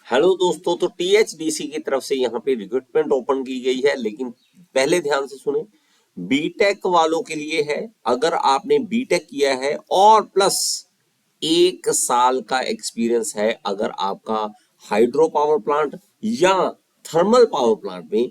Hello दोस्तों, तो THDC की तरफ से यहाँ पे रिक्रूटमेंट ओपन की गई है, लेकिन पहले ध्यान से सुने। बीटेक वालों के लिए है। अगर आपने बीटेक किया है और प्लस 1 साल का एक्सपीरियंस है, अगर आपका हाइड्रो पावर प्लांट या थर्मल पावर प्लांट में,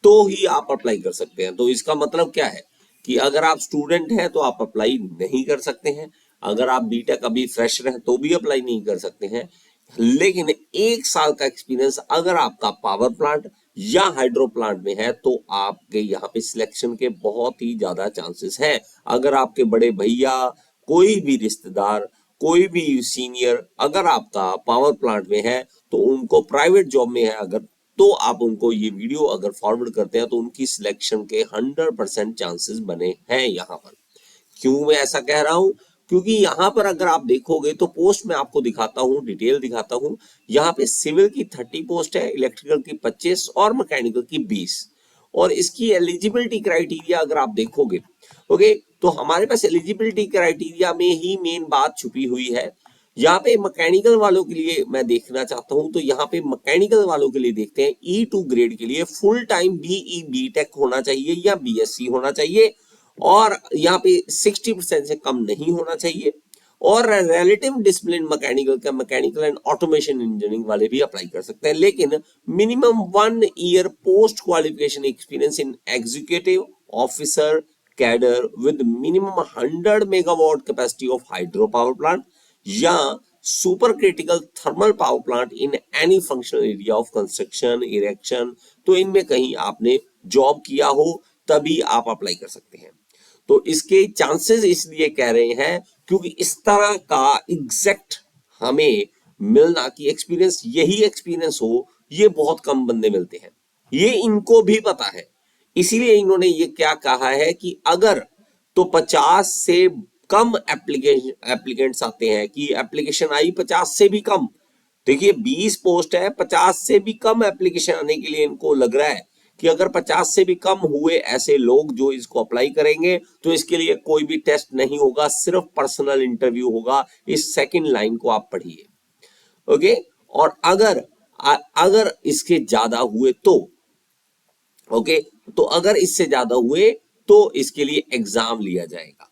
तो ही आप अप्लाई कर सकते हैं। तो इसका मतलब क्या है कि अगर आप स्टूडेंट हैं तो आप अप्लाई नहीं कर सकते हैं। अगर आप बीटेक अभी फ्रेशर हैं तो भी अप्लाई नहीं कर सकते हैं। लेकिन 1 साल का एक्सपीरियंस अगर आपका पावर प्लांट या हाइड्रो प्लांट में है तो आपके यहाँ पे सिलेक्शन के बहुत ही ज्यादा चांसेस हैं। अगर आपके बड़े भैया, कोई भी रिश्तेदार, कोई भी सीनियर अगर आपका पावर प्लांट में है तो उनको प्राइवेट जॉब में है अगर, तो आप उनको ये वीडियो अगर फॉरवर्ड करते हैं तो उनकी सिलेक्शन के 100% चांसेस बने हैं यहाँ पर। क्यों मैं ऐसा कह रहा हूं? क्योंकि यहां पर अगर आप देखोगे तो पोस्ट में आपको दिखाता हूं, डिटेल दिखाता हूं। यहाँ पे सिविल की 30 पोस्ट है, इलेक्ट्रिकल की 25 और मैकेनिकल की 20। और इसकी एलिजिबिलिटी क्राइटेरिया अगर आप देखोगे, ओके, तो हमारे पास एलिजिबिलिटी क्राइटेरिया में ही मेन बात छुपी हुई है। यहाँ पे मैकेनिकल वालों के लिए मैं देखना चाहता हूं, तो यहाँ पे मैकेनिकल वालों के लिए देखते हैं। E2 ग्रेड के लिए फुल टाइम बीई बीटेक होना चाहिए या बीएससी होना चाहिए, और यहाँ पे 60% से कम नहीं होना चाहिए। और रिलेटिव डिसिप्लिन मैकेनिकल का, मैकेनिकल एंड ऑटोमेशन इंजीनियरिंग वाले भी अप्लाई कर सकते हैं, लेकिन minimum 1 year post qualification experience in executive officer cadre with minimum 100 megawatt capacity of hydro power plant या super critical thermal power plant in any functional area of construction erection. तो इनमें कहीं आपने जॉब किया हो तभी आप अप्लाई कर सकते हैं। तो इसके चांसेस इसलिए कह रहे हैं क्योंकि इस तरह का एग्जैक्ट हमें मिलना कि एक्सपीरियंस यही एक्सपीरियंस हो, ये बहुत कम बंदे मिलते हैं। ये इनको भी पता है, इसीलिए इन्होंने ये क्या कहा है कि अगर तो 50 से कम एप्लीकेंट्स आते हैं, कि एप्लीकेशन आई 50 से भी कम। देखिए 20 पोस्ट है, 50 से भी कम एप्लीकेशन आने के लिए इनको लग रहा है कि अगर 50 से भी कम हुए ऐसे लोग जो इसको अप्लाई करेंगे तो इसके लिए कोई भी टेस्ट नहीं होगा, सिर्फ पर्सनल इंटरव्यू होगा। इस सेकंड लाइन को आप पढ़िए, ओके। और अगर इसके ज्यादा हुए तो, ओके, तो अगर इससे ज्यादा हुए तो इसके लिए एग्जाम लिया जाएगा,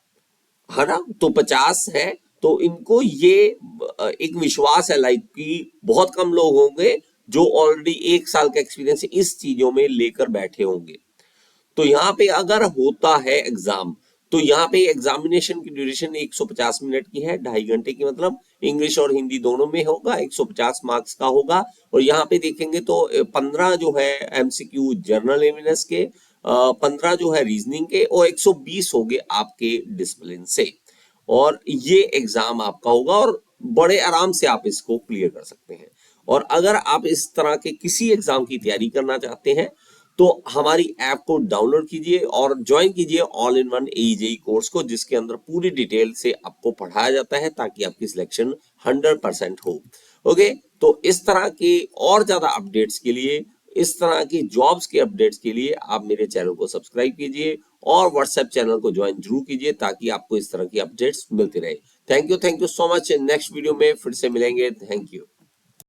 है ना। तो 50 है तो इनको ये एक विश्वास है लाइक कि बहुत कम लोग होंगे जो ऑलरेडी 1 साल का एक्सपीरियंस इस चीजों में लेकर बैठे होंगे। तो यहाँ पे अगर होता है एग्जाम, तो यहाँ पे एग्जामिनेशन की ड्यूरेशन 150 मिनट की है, 2.5 घंटे की, मतलब इंग्लिश और हिंदी दोनों में होगा, 150 मार्क्स का होगा। और यहाँ पे देखेंगे तो 15 जो है एमसीक्यू जनरल अवेयरनेस के, 15 जो है रीजनिंग के, और 120 हो गए आपके डिसिप्लिन से। और ये एग्जाम आपका होगा और बड़े आराम से आप इसको क्लियर कर सकते हैं। और अगर आप इस तरह के किसी एग्जाम की तैयारी करना चाहते हैं तो हमारी ऐप को डाउनलोड कीजिए और ज्वाइन कीजिए all in one AJE course को, जिसके अंदर पूरी डिटेल से आपको पढ़ाया जाता है ताकि आपकी सिलेक्शन 100% हो। ओके, तो इस तरह के और ज्यादा अपडेट्स के लिए, इस तरह की जॉब्स के अपडेट्स के लिए आप मेरे चैनल को सब्सक्राइब कीजिए और व्हाट्सएप चैनल को ज्वाइन जरूर कीजिए ताकि आपको इस तरह की अपडेट्स मिलती रहे। Thank you so much. Next video में फिर से मिलेंगे। Thank you.